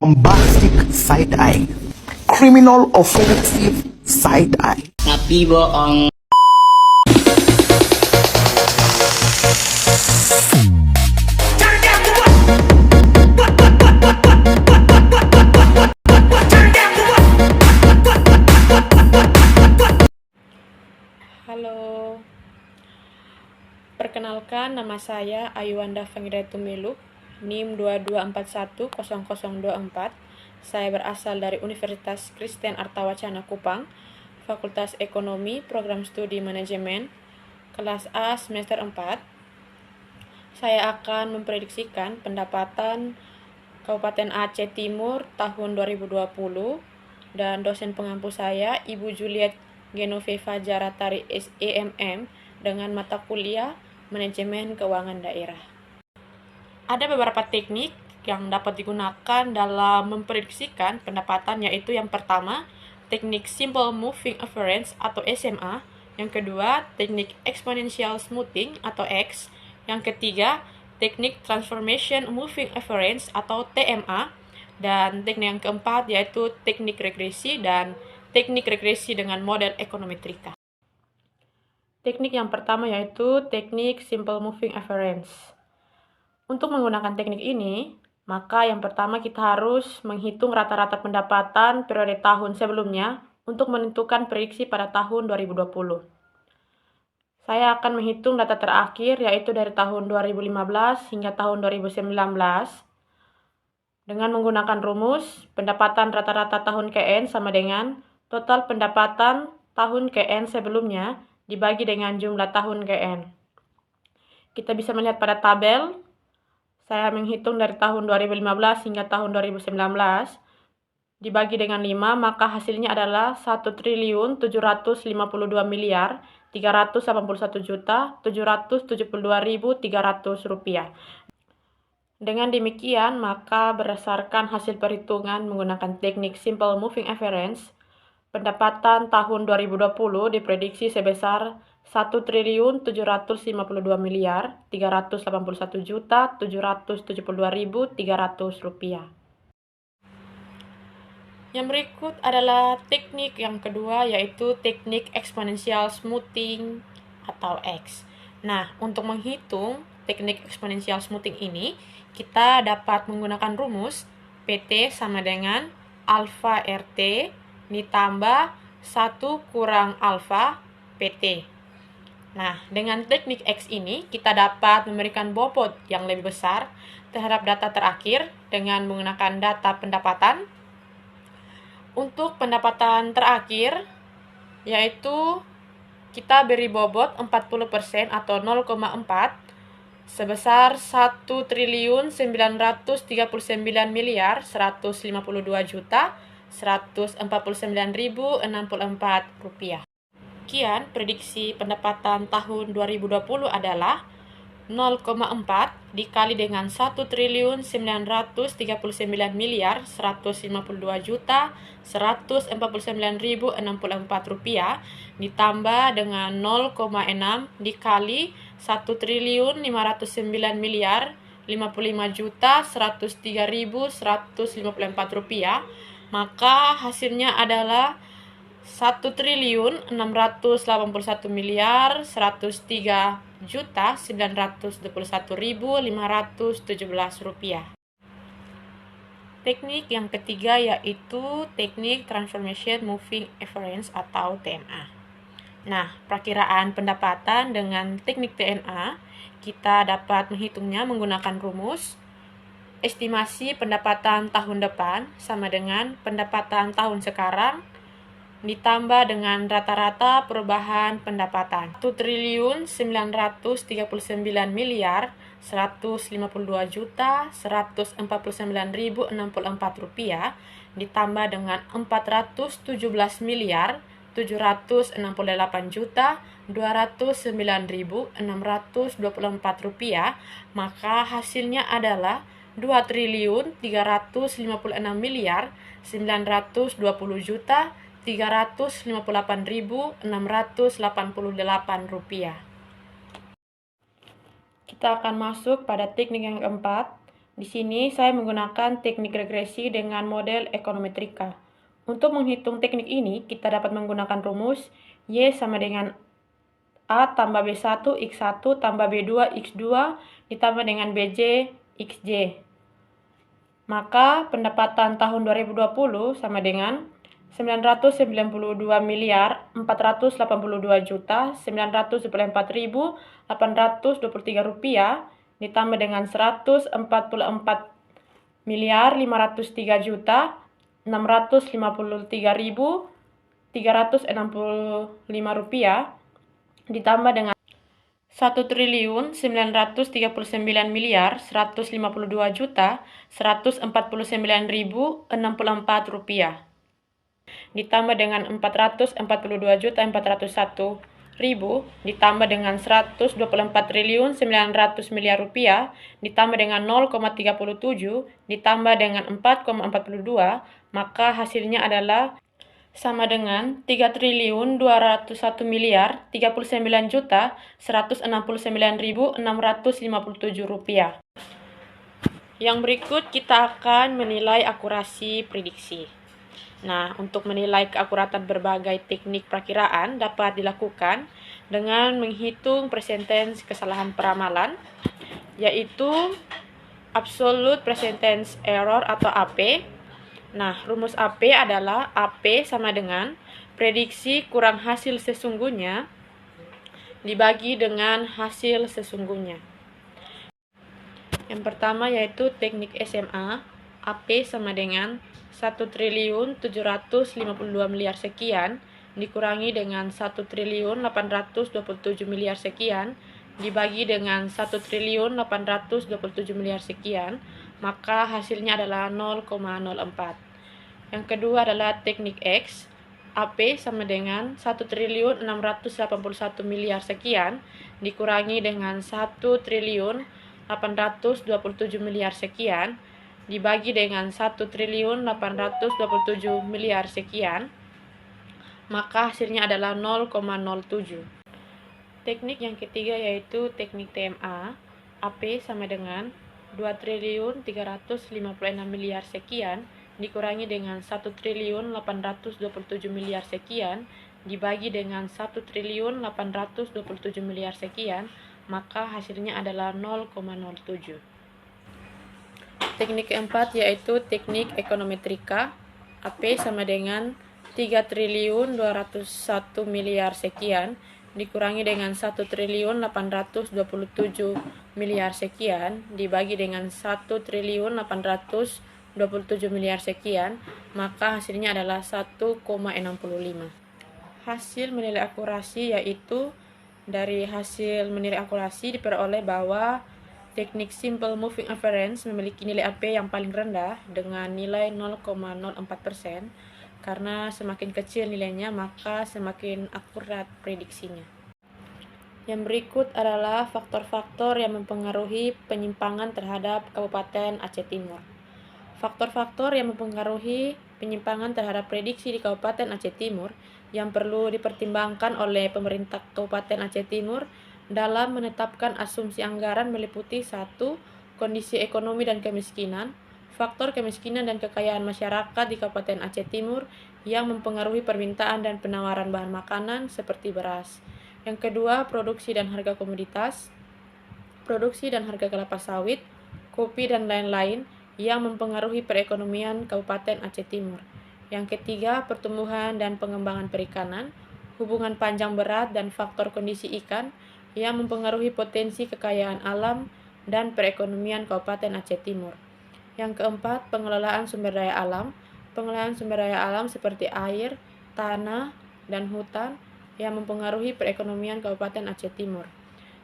bombastic side eye, criminal offensive side eye. Tapi bohong. Halo, perkenalkan nama saya Ayuanda Fangiraitumiluk, NIM 22410024. Saya berasal dari Universitas Kristen Artawacana Kupang, Fakultas Ekonomi, Program Studi Manajemen, kelas A semester 4. Saya akan memprediksikan pendapatan Kabupaten Aceh Timur tahun 2020 dan dosen pengampu saya Ibu Juliet Genoveva Jaratari SEMM dengan mata kuliah Manajemen Keuangan Daerah. Ada beberapa teknik yang dapat digunakan dalam memprediksikan pendapatan, yaitu yang pertama, teknik Simple Moving Average atau SMA, yang kedua, teknik Exponential Smoothing atau X, yang ketiga, teknik Transformation Moving Average atau TMA, dan teknik yang keempat yaitu teknik regresi dan teknik regresi dengan model ekonometrika. Teknik yang pertama yaitu teknik Simple Moving Average. Untuk menggunakan teknik ini, maka yang pertama kita harus menghitung rata-rata pendapatan periode tahun sebelumnya untuk menentukan prediksi pada tahun 2020. Saya akan menghitung data terakhir yaitu dari tahun 2015 hingga tahun 2019 dengan menggunakan rumus pendapatan rata-rata tahun KN sama dengan total pendapatan tahun KN sebelumnya dibagi dengan jumlah tahun KN. Kita bisa melihat pada tabel, saya menghitung dari tahun 2015 hingga tahun 2019, dibagi dengan 5, maka hasilnya adalah 1.752.381.772.300 rupiah. Dengan demikian, maka berdasarkan hasil perhitungan menggunakan teknik Simple Moving Average, pendapatan tahun 2020 diprediksi sebesar 1.751.381.772.300 rupiah. Yang berikut adalah teknik yang kedua, yaitu teknik Exponential Smoothing atau X. Nah, untuk menghitung teknik Exponential Smoothing ini, kita dapat menggunakan rumus PT sama dengan alfa RT ditambah 1 kurang alfa PT. Nah, dengan teknik X ini, kita dapat memberikan bobot yang lebih besar terhadap data terakhir dengan menggunakan data pendapatan. Untuk pendapatan terakhir, yaitu kita beri bobot 40% atau 0,4 sebesar 1.932.152.149.064 rupiah. Sekian prediksi pendapatan tahun 2020 adalah 0,4 dikali dengan 1.932.152.149.064 rupiah ditambah dengan 0,6 dikali 1.509.055.103.154 rupiah, maka hasilnya adalah 1.681.103.921.517 rupiah. Teknik yang ketiga yaitu teknik Transformation Moving Average atau TMA. Nah, perakiraan pendapatan dengan teknik TMA, kita dapat menghitungnya menggunakan rumus estimasi pendapatan tahun depan sama dengan pendapatan tahun sekarang ditambah dengan rata-rata perubahan pendapatan 1.952.152.149.064 rupiah ditambah dengan 417.768.209.624 rupiah, maka hasilnya adalah 2.359.920.358.688 rupiah. Kita akan masuk pada teknik yang keempat, Di sini saya menggunakan teknik regresi dengan model ekonometrika. Untuk menghitung teknik ini, kita dapat menggunakan rumus Y sama dengan A tambah B1 X1 tambah B2 X2 ditambah dengan BJ XJ. Maka pendapatan tahun 2020 sama dengan 992.482.924.823 rupiah ditambah dengan 144.553.653.365 rupiah ditambah dengan 1.939.152.149.064 rupiah ditambah dengan 442.401.000 ditambah dengan 124.900 miliar rupiah ditambah dengan 0,37 ditambah dengan 4,42, maka hasilnya adalah sama dengan 3.239.169.657 rupiah. Yang berikut kita akan menilai akurasi prediksi. Nah, untuk menilai keakuratan berbagai teknik perakiraan dapat dilakukan dengan menghitung persentase kesalahan peramalan, yaitu absolute percentage error atau AP. Nah, rumus AP adalah AP sama dengan prediksi kurang hasil sesungguhnya dibagi dengan hasil sesungguhnya. Yang pertama yaitu teknik SMA, AP sama dengan 1.752 miliar sekian dikurangi dengan 1.827 miliar sekian dibagi dengan 1.827 miliar sekian, maka hasilnya adalah 0,04. Yang kedua adalah teknik X, AP sama dengan 1.681 miliar sekian dikurangi dengan 1.827 miliar sekian dibagi dengan 1.827 miliar sekian, maka hasilnya adalah 0,07. Teknik yang ketiga yaitu teknik TMA, AP sama dengan 2.356 miliar sekian dikurangi dengan 1.827 miliar sekian dibagi dengan 1.827 miliar sekian, maka hasilnya adalah 0,07. Teknik keempat yaitu teknik ekonometrika, AP sama dengan 3.201 miliar sekian dikurangi dengan 1.827 miliar sekian dibagi dengan 1.827 miliar sekian, maka hasilnya adalah 1,65. Hasil menilai akurasi yaitu dari hasil menilai akurasi diperoleh bahwa teknik simple moving average memiliki nilai AP yang paling rendah dengan nilai 0,04%, karena semakin kecil nilainya maka semakin akurat prediksinya. Yang berikut adalah faktor-faktor yang mempengaruhi penyimpangan terhadap Kabupaten Aceh Timur. Faktor-faktor yang mempengaruhi penyimpangan terhadap prediksi di Kabupaten Aceh Timur yang perlu dipertimbangkan oleh pemerintah Kabupaten Aceh Timur dalam menetapkan asumsi anggaran meliputi 1. Kondisi ekonomi dan kemiskinan, faktor kemiskinan dan kekayaan masyarakat di Kabupaten Aceh Timur yang mempengaruhi permintaan dan penawaran bahan makanan seperti beras. Yang kedua, produksi dan harga komoditas, produksi dan harga kelapa sawit, kopi dan lain-lain yang mempengaruhi perekonomian Kabupaten Aceh Timur. Yang ketiga, pertumbuhan dan pengembangan perikanan, hubungan panjang berat dan faktor kondisi ikan yang mempengaruhi potensi kekayaan alam dan perekonomian Kabupaten Aceh Timur. Yang keempat, pengelolaan sumber daya alam. Pengelolaan sumber daya alam seperti air, tanah, dan hutan yang mempengaruhi perekonomian Kabupaten Aceh Timur.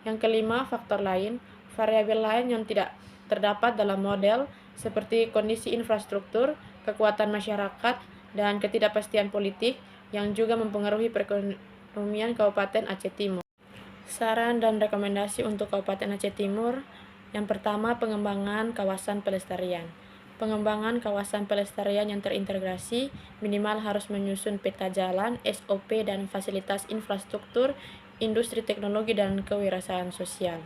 Yang kelima, faktor lain, variabel lain yang tidak terdapat dalam model seperti kondisi infrastruktur, kekuatan masyarakat, dan ketidakpastian politik yang juga mempengaruhi perekonomian Kabupaten Aceh Timur. Saran dan rekomendasi untuk Kabupaten Aceh Timur. Yang pertama, pengembangan kawasan pelestarian. Pengembangan kawasan pelestarian yang terintegrasi minimal harus menyusun peta jalan, SOP, dan fasilitas infrastruktur, industri teknologi, dan kewirausahaan sosial.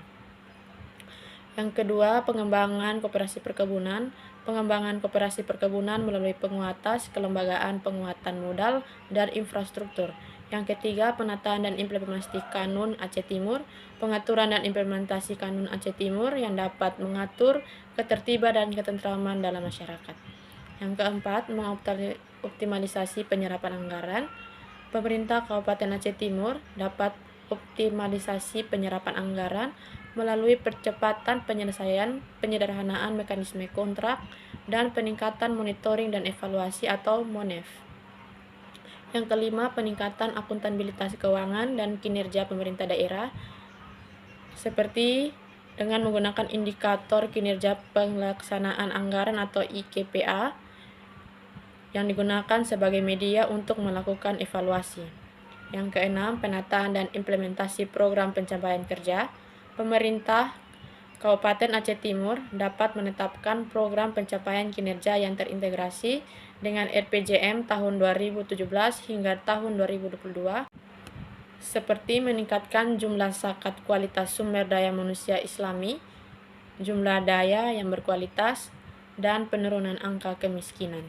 Yang kedua, pengembangan koperasi perkebunan. Pengembangan koperasi perkebunan melalui penguatan kelembagaan penguatan modal dan infrastruktur. Yang ketiga, penataan dan implementasi Kanun Aceh Timur. Pengaturan dan implementasi Kanun Aceh Timur yang dapat mengatur ketertiban dan ketentraman dalam masyarakat. Yang keempat, mengoptimalisasi penyerapan anggaran. Pemerintah Kabupaten Aceh Timur dapat optimalisasi penyerapan anggaran melalui percepatan penyelesaian, penyederhanaan mekanisme kontrak, dan peningkatan monitoring dan evaluasi atau MONEV. Yang kelima, peningkatan akuntabilitas keuangan dan kinerja pemerintah daerah, seperti dengan menggunakan indikator kinerja pelaksanaan anggaran atau IKPA yang digunakan sebagai media untuk melakukan evaluasi. Yang keenam, penataan dan implementasi program pencapaian kerja. Pemerintah Kabupaten Aceh Timur dapat menetapkan program pencapaian kinerja yang terintegrasi dengan RPJM tahun 2017 hingga tahun 2022, seperti meningkatkan jumlah zakat kualitas sumber daya manusia Islami, jumlah daya yang berkualitas, dan penurunan angka kemiskinan.